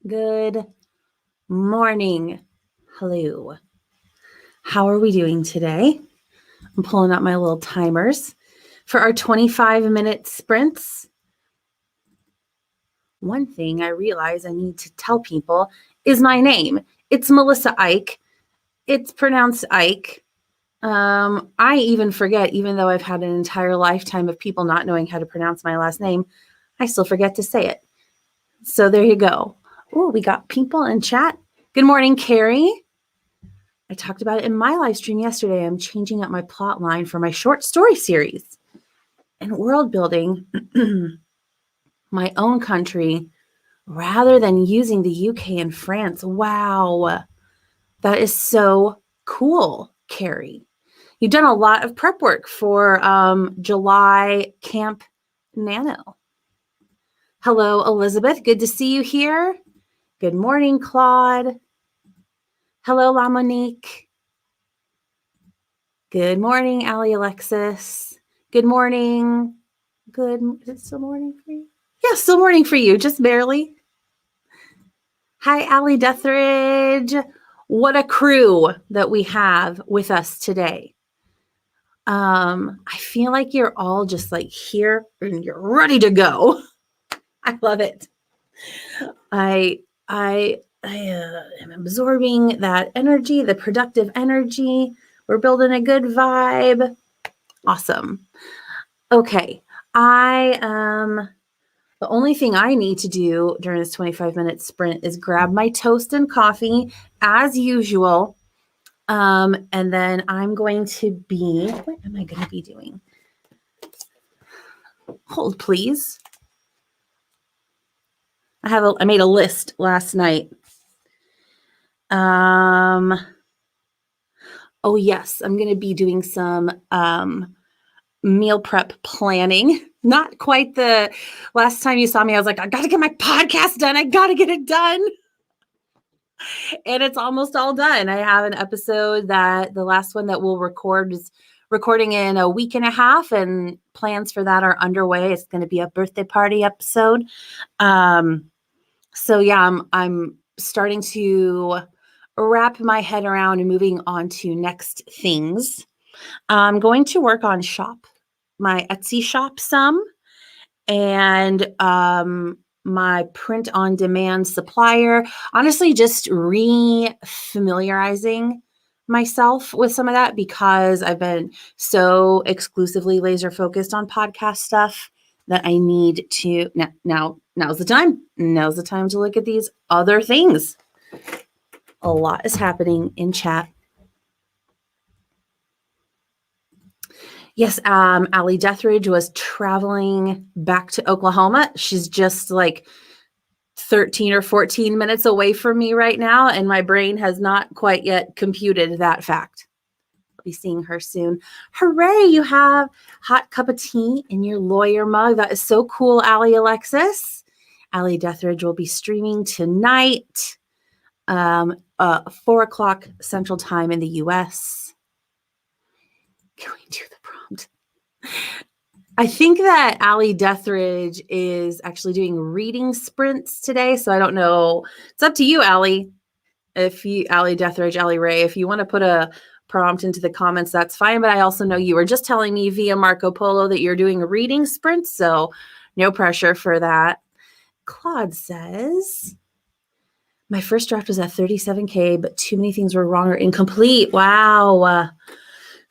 Good morning. Hello. How are we doing today? I'm pulling up my little timers for our 25-minute sprints. One thing I realize I need to tell people is my name. It's Melissa Eick. It's pronounced Eick. I even forget, even though I've had an entire lifetime of people not knowing how to pronounce my last name, I still forget to say it. So there you go. Oh, we got people in chat. Good morning, Carrie. I talked about it in my live stream yesterday. I'm changing up my plot line for my short story series and world building my own country rather than using the UK and France. Wow. That is so cool, Carrie. You've done a lot of prep work for July Camp Nano. Hello, Elizabeth. Good to see you here. Good morning, Claude. Hello, La Monique. Good morning, Allie Alexis. Good morning. Is it still morning for you? Yeah, still morning for you, just barely. Hi, AllyDeatherageArt. What a crew that we have with us today. I feel like you're all just like here and you're ready to go. I love it. I am absorbing that energy, the productive energy. We're building a good vibe. Awesome. Okay. The only thing I need to do during this 25-minute sprint is grab my toast and coffee as usual. And then I'm going to be, what am I going to be doing? Hold, please. I made a list last night. Oh yes, I'm going to be doing some meal prep planning. Not quite the last time you saw me, I was like, I got to get my podcast done. I got to get it done. And it's almost all done. I have an episode that the last one that we'll record is recording in a week and a half, and plans for that are underway. It's going to be a birthday party episode. So yeah, I'm starting to wrap my head around and moving on to next things. I'm going to work on my Etsy shop some, and my print on demand supplier. Honestly, just re-familiarizing myself with some of that because I've been so exclusively laser focused on podcast stuff that I need to now's the time. Now's the time to look at these other things. A lot is happening in chat. Yes, Allie Deatherage was traveling back to Oklahoma. She's just like 13 or 14 minutes away from me right now, and my brain has not quite yet computed that fact. I'll be seeing her soon. Hooray, you have hot cup of tea in your lawyer mug. That is so cool, Allie Alexis. Allie Deatherage will be streaming tonight, 4 o'clock Central Time in the U.S. Can we do the prompt? I think that Allie Deatherage is actually doing reading sprints today, so I don't know. It's up to you, Allie. Allie Deatherage, Allie Ray, if you want to put a prompt into the comments, that's fine. But I also know you were just telling me via Marco Polo that you're doing a reading sprint, so no pressure for that. Claude says, my first draft was at 37K, but too many things were wrong or incomplete. Wow.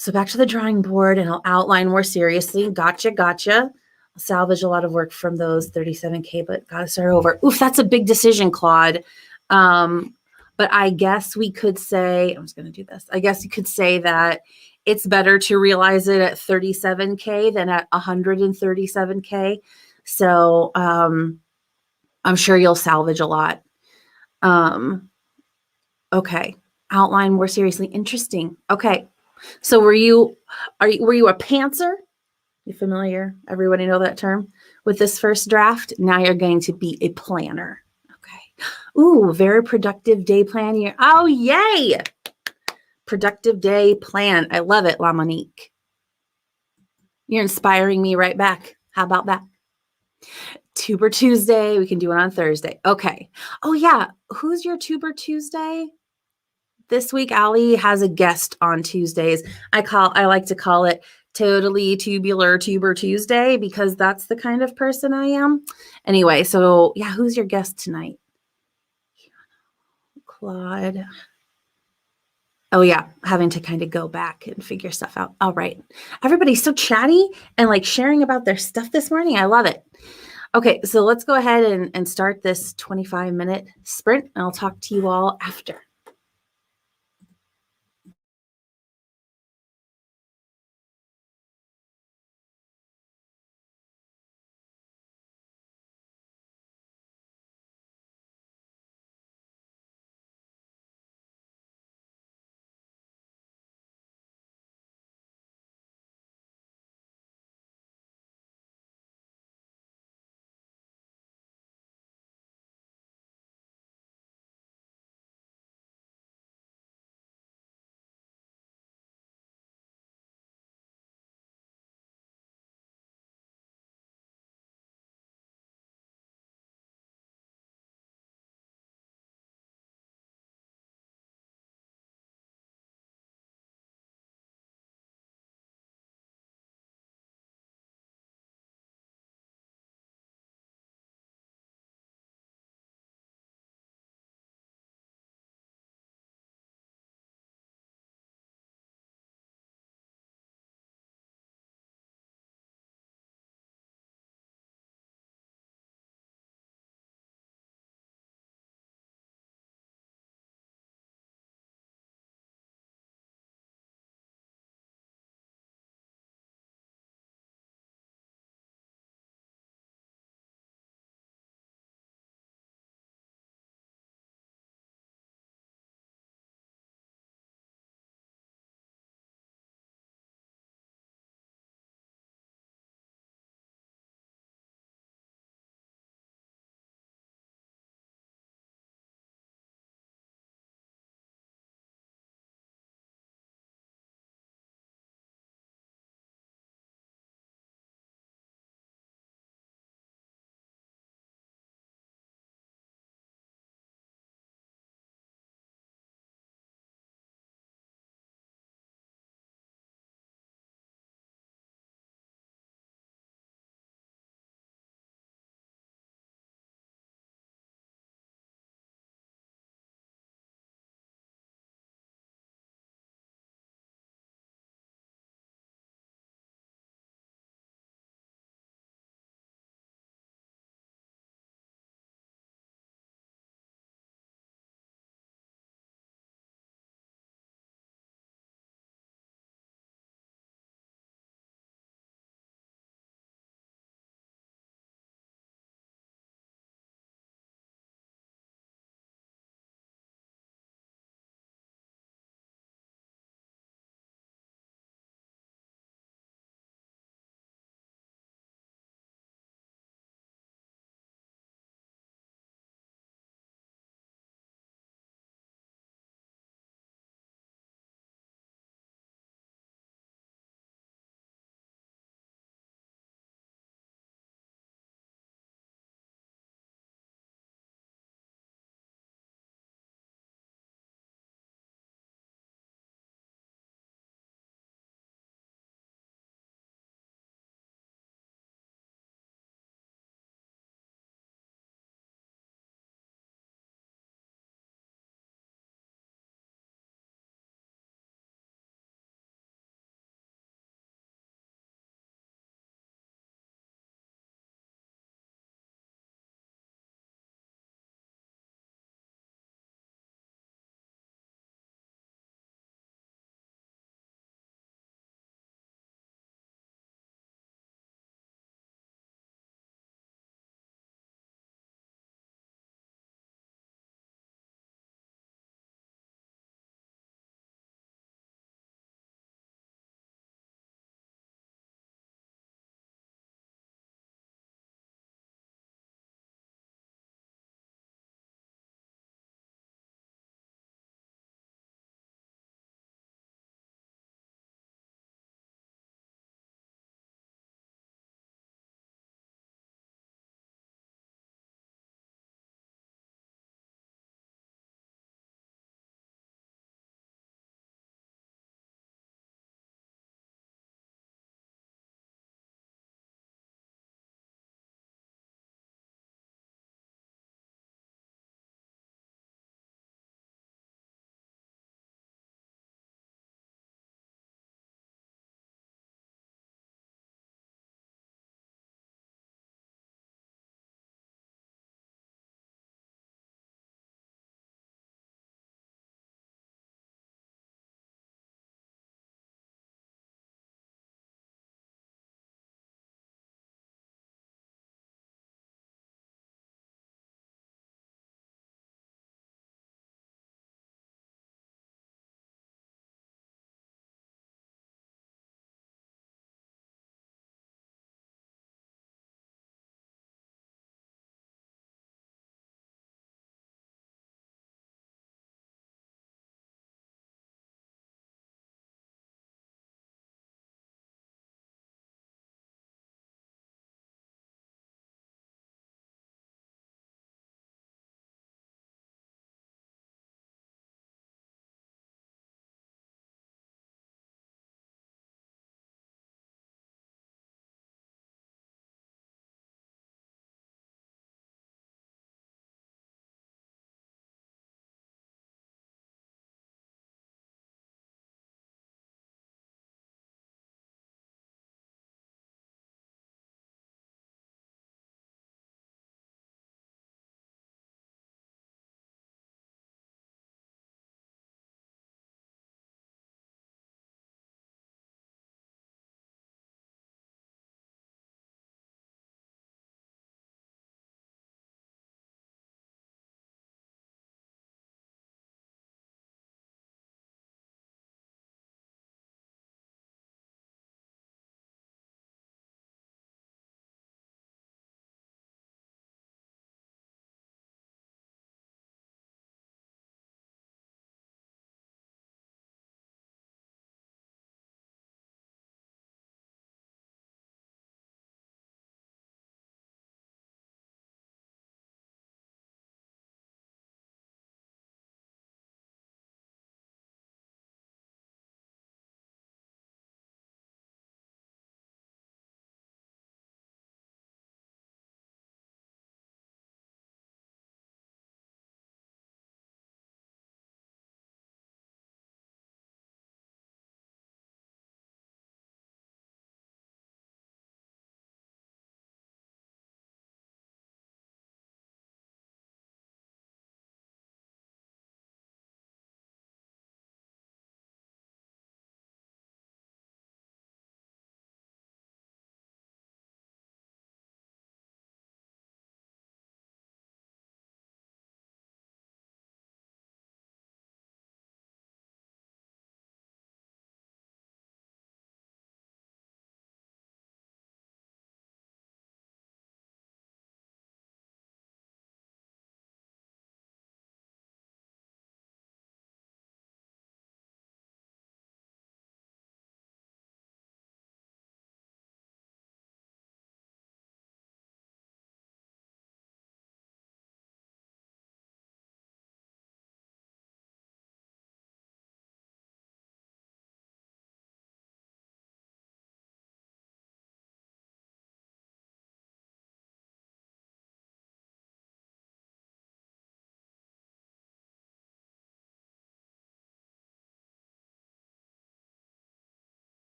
So back to the drawing board, and I'll outline more seriously. Gotcha. I'll salvage a lot of work from those 37K, but got to start over. Oof, that's a big decision, Claude. But I guess we could say, I'm just going to do this. I guess you could say that it's better to realize it at 37K than at 137K. So I'm sure you'll salvage a lot. Okay. Outline more seriously. Interesting. Okay. So were you a pantser? You familiar? Everybody know that term with this first draft? Now you're going to be a planner. Okay. Ooh, very productive day plan here. Oh, yay. Productive day plan. I love it, La Monique. You're inspiring me right back. How about that? Tuber Tuesday. We can do it on Thursday. Okay. Oh yeah. Who's your Tuber Tuesday? This week, Allie has a guest on Tuesdays. I like to call it totally tubular Tuber Tuesday because that's the kind of person I am. Anyway, so yeah, who's your guest tonight? Claude. Oh yeah, having to kind of go back and figure stuff out. All right. Everybody's so chatty and like sharing about their stuff this morning. I love it. Okay, so let's go ahead and start this 25-minute sprint, and I'll talk to you all after.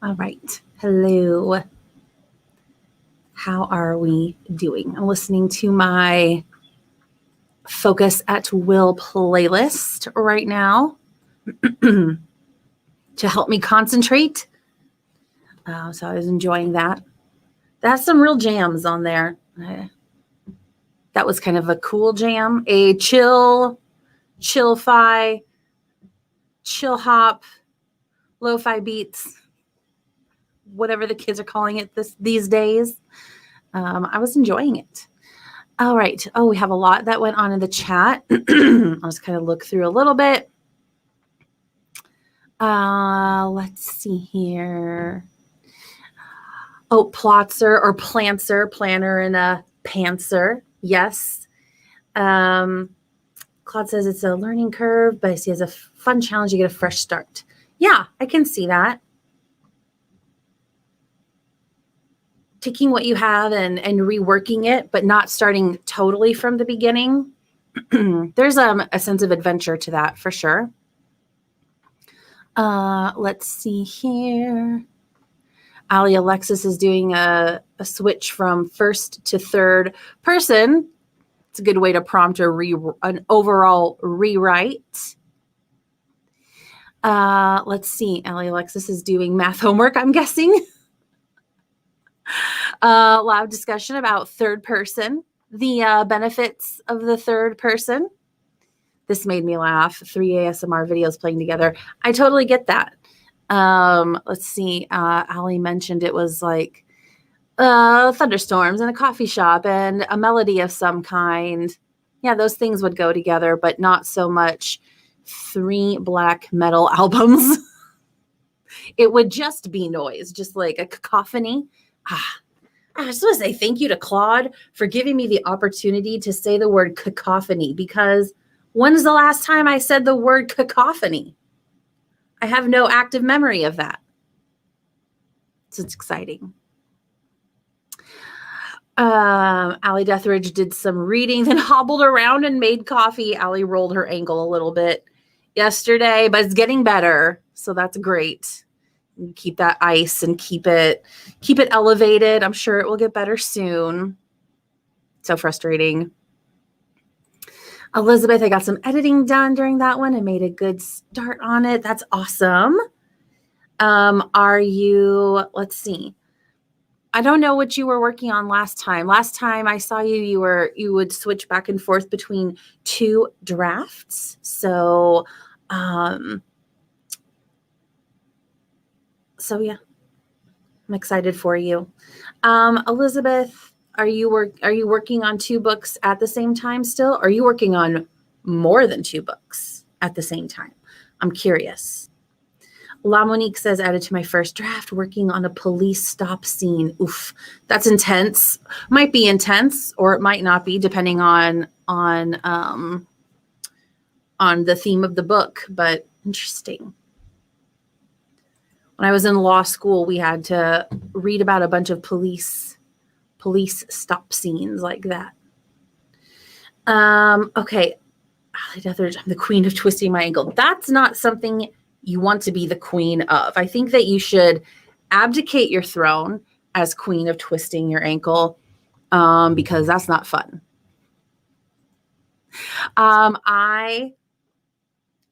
All right. Hello. How are we doing? I'm listening to my Focus at Will playlist right now to help me concentrate. So I was enjoying that. That's some real jams on there. That was kind of a cool jam, a chill-fi, chill hop, lo-fi beats, whatever the kids are calling it these days. I was enjoying it. All right. Oh, we have a lot that went on in the chat. I'll just kind of look through a little bit. Let's see here. Oh, plotzer or plantser, planner and a pantser. Yes. Claude says it's a learning curve, but he has a fun challenge. You get a fresh start. Yeah, I can see that. Taking what you have and reworking it, but not starting totally from the beginning. There's a sense of adventure to that for sure. Let's see here. Alexis is doing a switch from first to third person. It's a good way to prompt an overall rewrite. Let's see. Alexis is doing math homework, I'm guessing. Loud discussion about third person, the benefits of the third person. This made me laugh. 3 ASMR videos playing together. I totally get that. Let's see. Allie mentioned it was like thunderstorms and a coffee shop and a melody of some kind. Yeah, those things would go together, but not so much 3 black metal albums. It would just be noise, just like a cacophony. I just want to say thank you to Claude for giving me the opportunity to say the word cacophony, because when's the last time I said the word cacophony? I have no active memory of that. So it's exciting. AllyDeatherageArt did some reading, then hobbled around and made coffee. Allie rolled her ankle a little bit yesterday, but it's getting better. So that's great. Keep that ice and keep it elevated. I'm sure it will get better soon. So frustrating. Elizabeth, I got some editing done during that one. I made a good start on it. That's awesome. Let's see. I don't know what you were working on last time. Last time I saw you would switch back and forth between 2 drafts. So, yeah, I'm excited for you. Elizabeth, are you working on 2 books at the same time still? Or are you working on more than 2 books at the same time? I'm curious. La Monique says, added to my first draft, working on a police stop scene. Oof, that's intense. Might be intense, or it might not be, depending on the theme of the book, but interesting. When I was in law school, we had to read about a bunch of police stop scenes like that. Okay. I'm the queen of twisting my ankle. That's not something you want to be the queen of. I think that you should abdicate your throne as queen of twisting your ankle, because that's not fun. I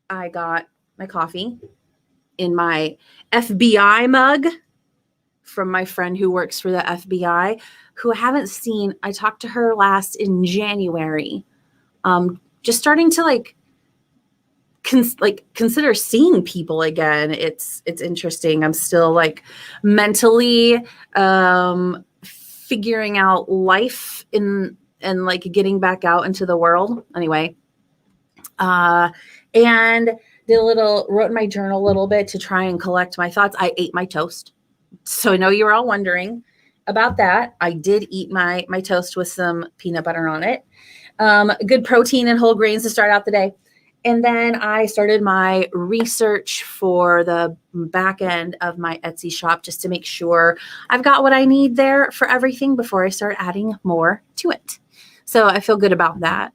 got my coffee in my FBI mug from my friend who works for the FBI, who I haven't seen. I talked to her last in January. Just starting to consider seeing people again. It's interesting. I'm still mentally figuring out life and getting back out into the world. Anyway, and wrote in my journal a little bit to try and collect my thoughts. I ate my toast. So I know you're all wondering about that. I did eat my toast with some peanut butter on it. Good protein and whole grains to start out the day. And then I started my research for the back end of my Etsy shop just to make sure I've got what I need there for everything before I start adding more to it. So I feel good about that.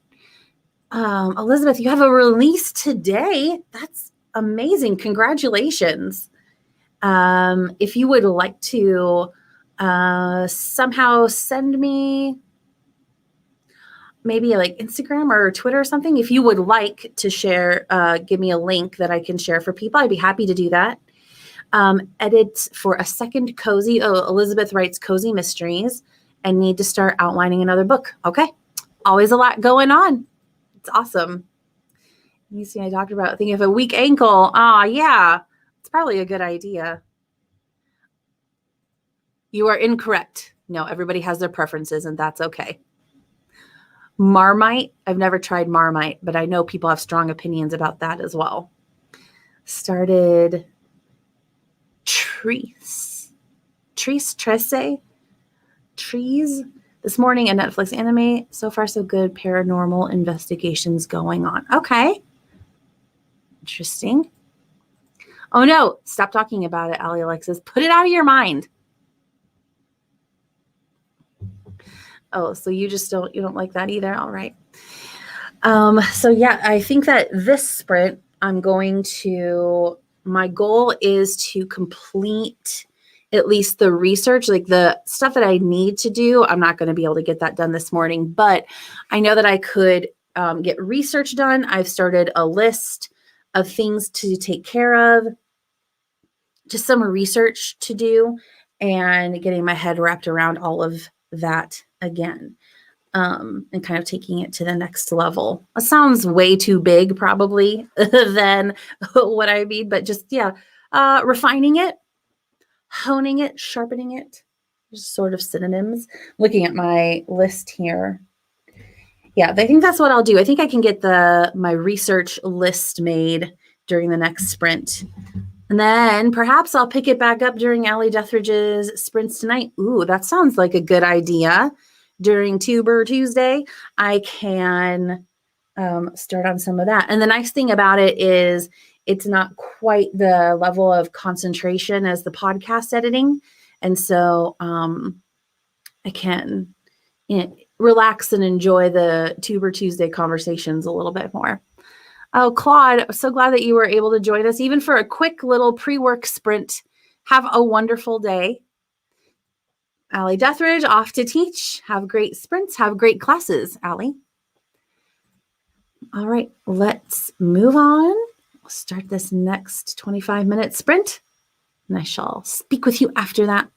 Elizabeth, you have a release today. That's amazing. Congratulations. If you would like to somehow send me maybe like Instagram or Twitter or something, if you would like to share, give me a link that I can share for people, I'd be happy to do that. Edit for a second cozy. Oh, Elizabeth writes cozy mysteries and need to start outlining another book. Okay. Always a lot going on. It's awesome. You see, I talked about thinking of a weak ankle. Yeah, it's probably a good idea. You are incorrect. No, everybody has their preferences, and that's okay. Marmite. I've never tried Marmite, but I know people have strong opinions about that as well. Started trees this morning, a Netflix anime. So far, so good. Paranormal investigations going on. Okay. Interesting. Oh no, stop talking about it, Allie Alexis. Put it out of your mind. Oh, so you don't like that either? All right. So yeah, I think that this sprint, my goal is to complete at least the research, like the stuff that I need to do. I'm not going to be able to get that done this morning, but I know that I could get research done. I've started a list of things to take care of, just some research to do, and getting my head wrapped around all of that again. And kind of taking it to the next level. It sounds way too big, probably, than what I mean, but just, refining it, honing it, sharpening it, just sort of synonyms. Looking at my list here. Yeah, I think that's what I'll do. I think I can get my research list made during the next sprint. And then perhaps I'll pick it back up during Allie Deatherage's sprints tonight. Ooh, that sounds like a good idea. During Tuber Tuesday, I can start on some of that. And the nice thing about it is it's not quite the level of concentration as the podcast editing. And so I can relax and enjoy the Tuber Tuesday conversations a little bit more. Oh, Claude, I'm so glad that you were able to join us, even for a quick little pre-work sprint. Have a wonderful day. Allie Deatherage off to teach. Have great sprints. Have great classes, Allie. All right, let's move on. We'll start this next 25-minute sprint, and I shall speak with you after that.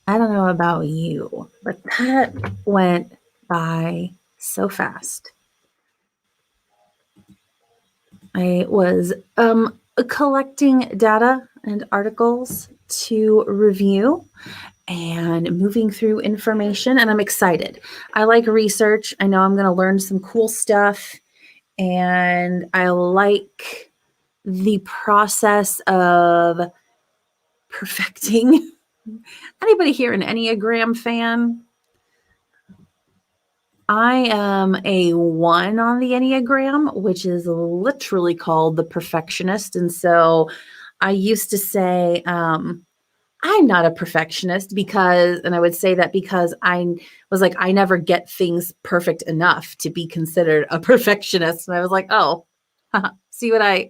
I don't know about you, but that went by so fast. I was collecting data and articles to review and moving through information, and I'm excited. I like research. I know I'm going to learn some cool stuff, and I like the process of perfecting. Anybody here an Enneagram fan? I am a 1 on the Enneagram, which is literally called the perfectionist. And so I used to say, I'm not a perfectionist because, and I would say that because I was like, I never get things perfect enough to be considered a perfectionist. And I was like, oh, see what I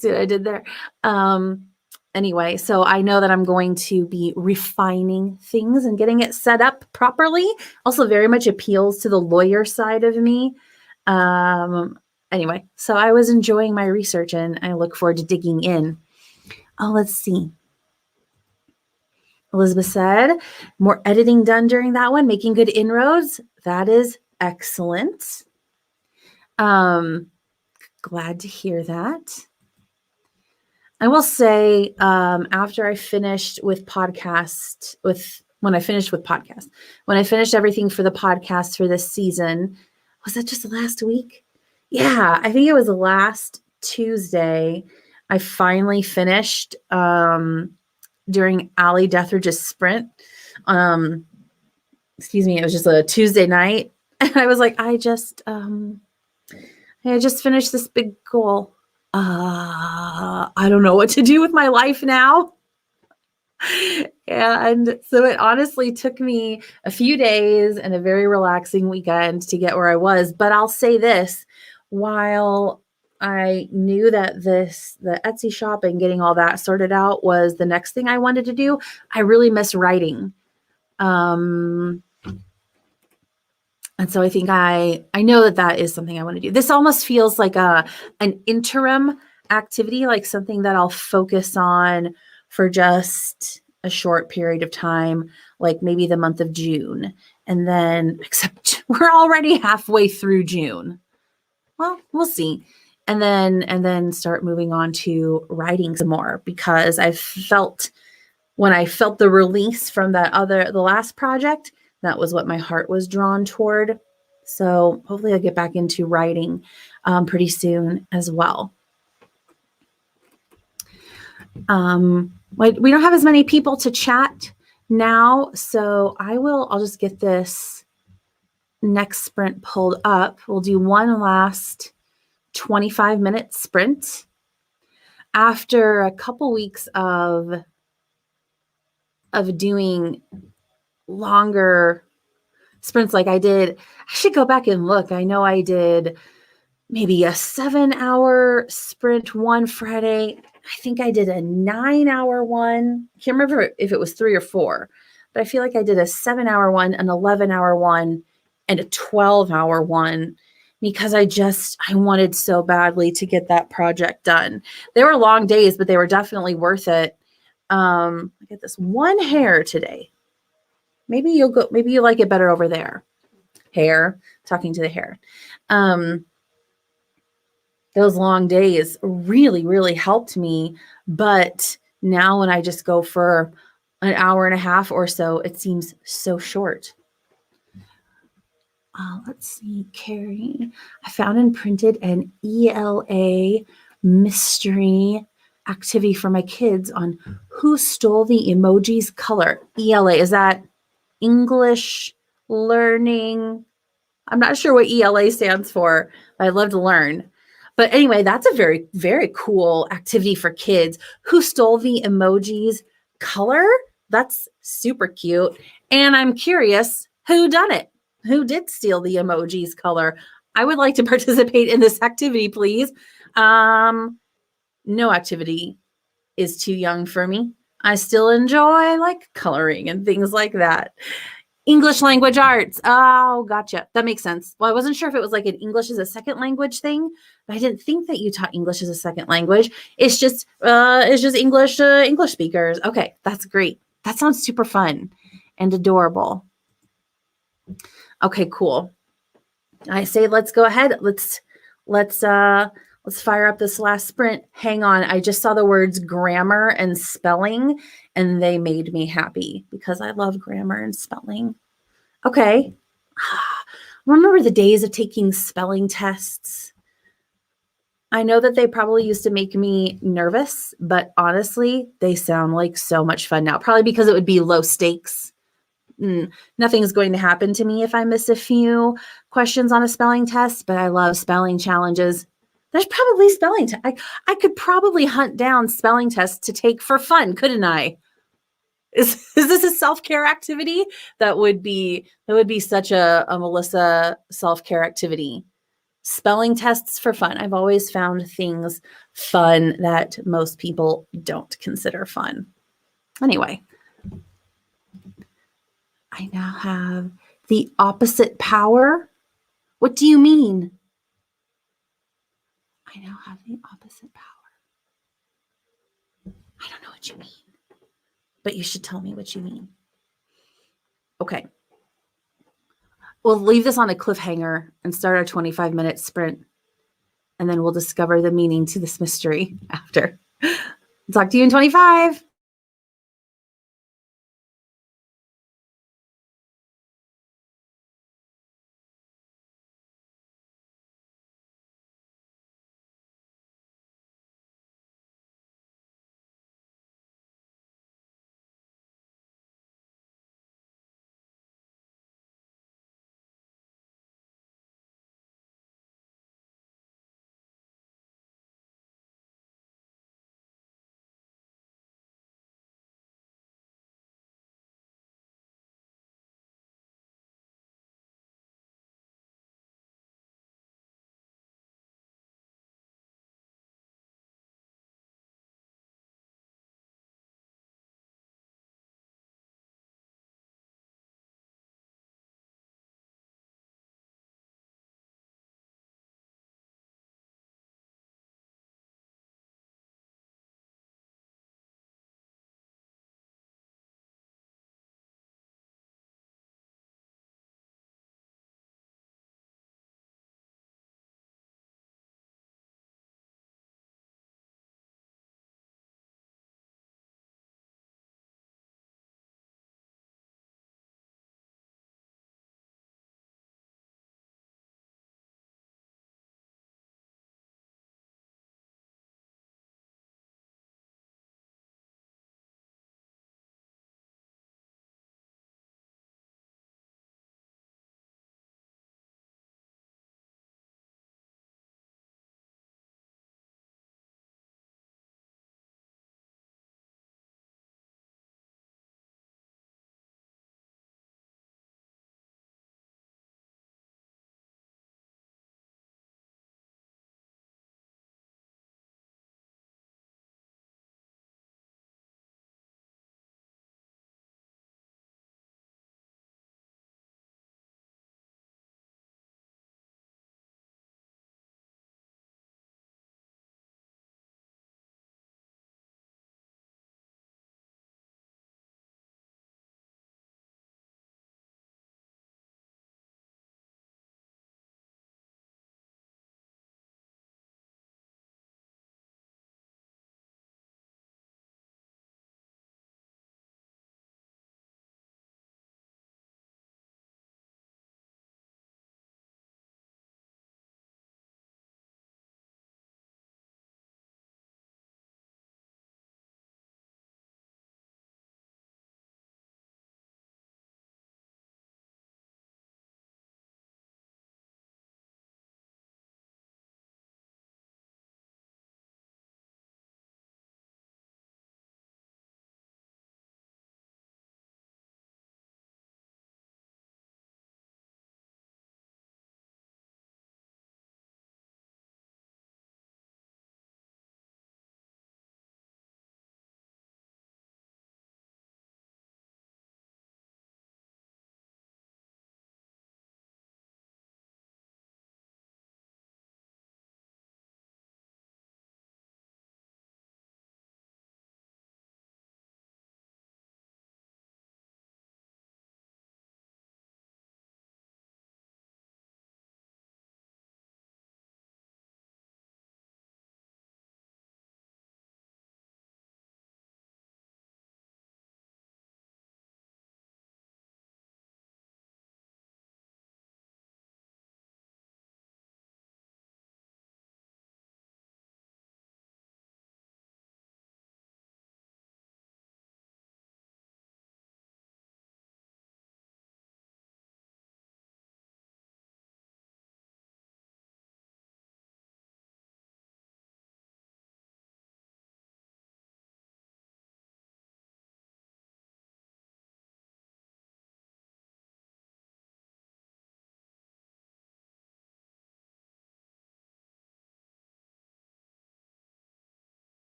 did there? Anyway, so I know that I'm going to be refining things and getting it set up properly. Also very much appeals to the lawyer side of me. Anyway, so I was enjoying my research and I look forward to digging in. Oh, let's see. Elizabeth said, more editing done during that one, making good inroads. That is excellent. Glad to hear that. I will say, after I finished with when I finished everything for the podcast for this season, was that just last week? Yeah, I think it was last Tuesday. I finally finished during AllyDeatherage's sprint. Excuse me, it was just a Tuesday night. And I was like, I just finished this big goal. I don't know what to do with my life now. And so it honestly took me a few days and a very relaxing weekend to get where I was. But I'll say this, while I knew that the Etsy shop and getting all that sorted out was the next thing I wanted to do, I really miss writing. And so I think I know that is something I want to do. This almost feels like an interim activity, like something that I'll focus on for just a short period of time, like maybe the month of June. And then, except we're already halfway through June. Well, we'll see. And then start moving on to writing some more, because when I felt the release from the last project, that was what my heart was drawn toward. So hopefully I'll get back into writing pretty soon as well. We don't have as many people to chat now, so I'll just get this next sprint pulled up. We'll do one last 25-minute sprint. After a couple weeks of doing longer sprints like I did, I should go back and look. I know I did maybe a 7-hour sprint one Friday. I think I did a 9-hour one. I can't remember if it was 3 or 4, but I feel like I did a 7-hour one, an 11-hour one, and a 12-hour one, because I wanted so badly to get that project done. They were long days, but they were definitely worth it. I get this one hair today. Maybe you like it better over there. Hair, talking to the hair. Those long days really, really helped me. But now when I just go for an hour and a half or so, it seems so short. Let's see, Carrie. I found and printed an ELA mystery activity for my kids on who stole the emoji's color. ELA, is that English learning? I'm not sure what ELA stands for, but I'd love to learn. But anyway, that's a very, very cool activity for kids. Who stole the emoji's color? That's super cute. And I'm curious, who done it? Who did steal the emoji's color? I would like to participate in this activity, please. No activity is too young for me. I still enjoy like coloring and things like that. English language arts. Oh, gotcha. That makes sense. Well, I wasn't sure if it was like an English as a second language thing, but I didn't think that you taught English as a second language. It's just English to English speakers. Okay, that's great. That sounds super fun and adorable. Okay, cool. I say let's go ahead. Let's fire up this last sprint. Hang on. I just saw the words grammar and spelling, and they made me happy because I love grammar and spelling. Okay. Remember the days of taking spelling tests? I know that they probably used to make me nervous, but honestly, they sound like so much fun now. Probably because it would be low stakes. Nothing's going to happen to me if I miss a few questions on a spelling test, but I love spelling challenges. There's probably spelling. I could probably hunt down spelling tests to take for fun, couldn't I? Is this a self-care activity? That would be such a Melissa self-care activity. Spelling tests for fun. I've always found things fun that most people don't consider fun. Anyway, I now have the opposite power. What do you mean? I now have the opposite power. I don't know what you mean, but you should tell me what you mean. Okay. We'll leave this on a cliffhanger and start our 25-minute sprint, and then we'll discover the meaning to this mystery after. Talk to you in 25.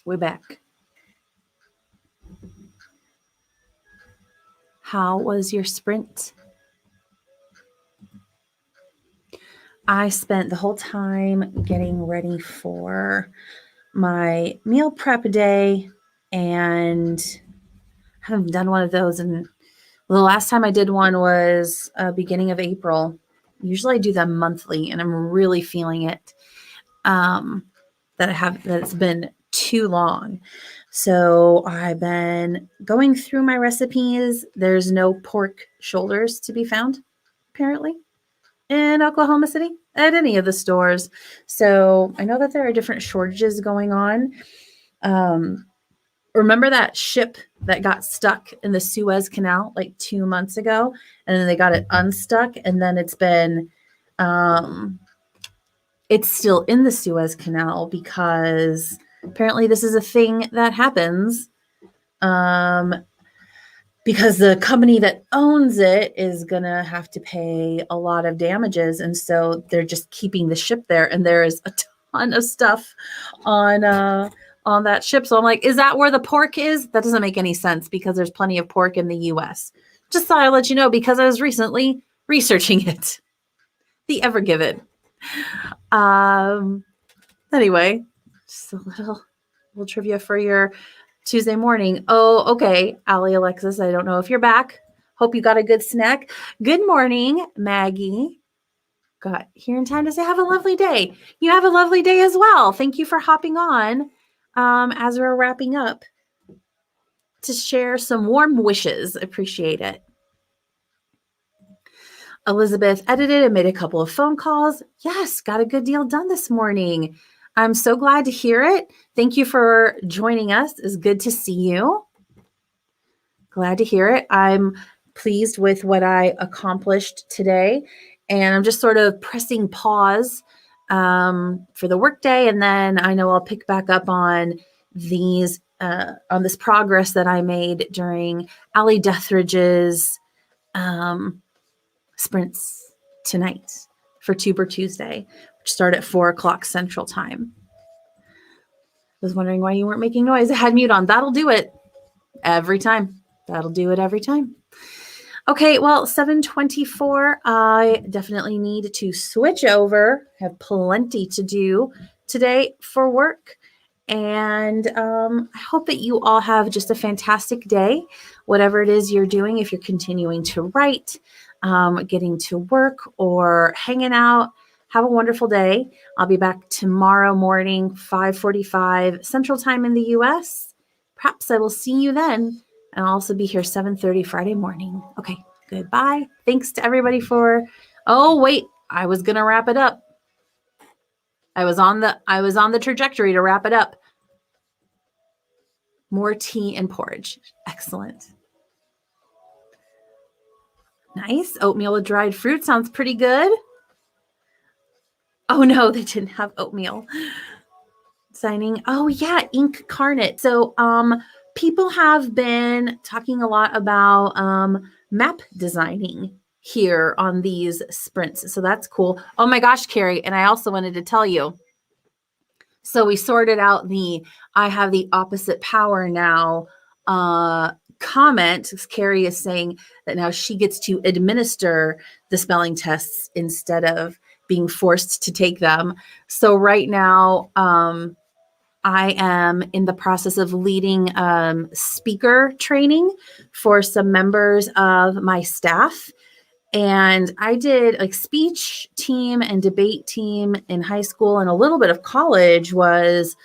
We're back. How was your sprint? I spent the whole time getting ready for my meal prep day, and I haven't done one of those. And the last time I did one was beginning of April. Usually I do them monthly, and I'm really feeling it. That it's been too long. So I've been going through my recipes. There's no pork shoulders to be found, apparently, in Oklahoma City at any of the stores. So I know that there are different shortages going on. Remember that ship that got stuck in the Suez Canal like 2 months ago, and then they got it unstuck, and then it's been it's still in the Suez Canal because apparently this is a thing that happens because the company that owns it is going to have to pay a lot of damages. And so they're just keeping the ship there. And there is a ton of stuff on that ship. So I'm like, is that where the pork is? That doesn't make any sense because there's plenty of pork in the US. Just thought I'd let you know because I was recently researching it. The Ever Given. Anyway, just a little trivia for your Tuesday morning. Oh, okay. Allie, Alexis, I don't know if you're back. Hope you got a good snack. Good morning, Maggie. Got here in time to say have a lovely day. You have a lovely day as well. Thank you for hopping on as we're wrapping up to share some warm wishes. Appreciate it. Elizabeth edited and made a couple of phone calls. Yes, got a good deal done this morning. I'm so glad to hear it. Thank you for joining us. It's good to see you. Glad to hear it. I'm pleased with what I accomplished today. And I'm just sort of pressing pause for the workday. And then I know I'll pick back up on these on this progress that I made during AllyDeatherage's sprints tonight for Tuber Tuesday, which start at 4:00 Central Time. I was wondering why you weren't making noise. I had mute on. That'll do it every time. That'll do it every time. Okay, well, 7:24. I definitely need to switch over. Have plenty to do today for work. And I hope that you all have just a fantastic day, whatever it is you're doing. If you're continuing to write, getting to work, or hanging out, have a wonderful day. I'll be back tomorrow morning, 5:45 Central Time in the US. Perhaps I will see you then. And I'll also be here 7:30 Friday morning. Okay, goodbye. Thanks to everybody for, oh, wait, I was going to wrap it up. I was on the trajectory to wrap it up. More tea and porridge. Excellent. Nice. Oatmeal with dried fruit sounds pretty good. Oh no, they didn't have oatmeal. Signing. Oh yeah, Incarnate. So people have been talking a lot about map designing here on these sprints. So that's cool. Oh my gosh, Carrie. And I also wanted to tell you, so we sorted out the I have the opposite power now comment. Carrie is saying that now she gets to administer the spelling tests instead of being forced to take them. So right now, I am in the process of leading speaker training for some members of my staff. And I did like speech team and debate team in high school, and a little bit of college was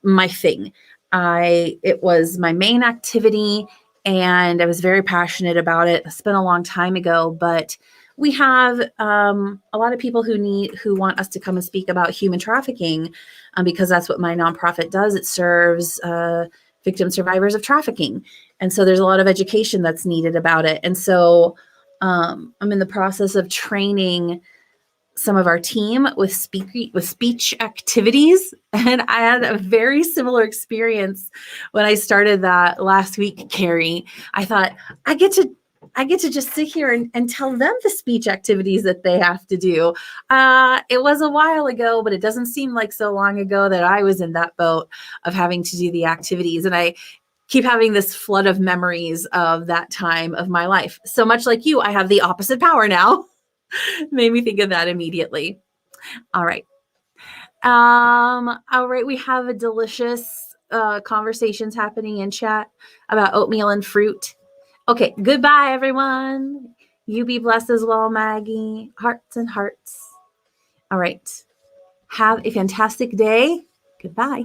my thing. It was my main activity, and I was very passionate about it. It's been a long time ago, but we have a lot of people who want us to come and speak about human trafficking because that's what my nonprofit does. It serves victim survivors of trafficking. And so there's a lot of education that's needed about it. And so I'm in the process of training some of our team with speech activities. And I had a very similar experience when I started that last week, Carrie. I thought I get to I get to just sit here and tell them the speech activities that they have to do. It was a while ago, but it doesn't seem like so long ago that I was in that boat of having to do the activities. And I keep having this flood of memories of that time of my life. So much like you, I have the opposite power now. Made me think of that immediately. All right. All right. We have a delicious conversations happening in chat about oatmeal and fruit. Okay. Goodbye, everyone. You be blessed as well, Maggie. Hearts and hearts. All right. Have a fantastic day. Goodbye.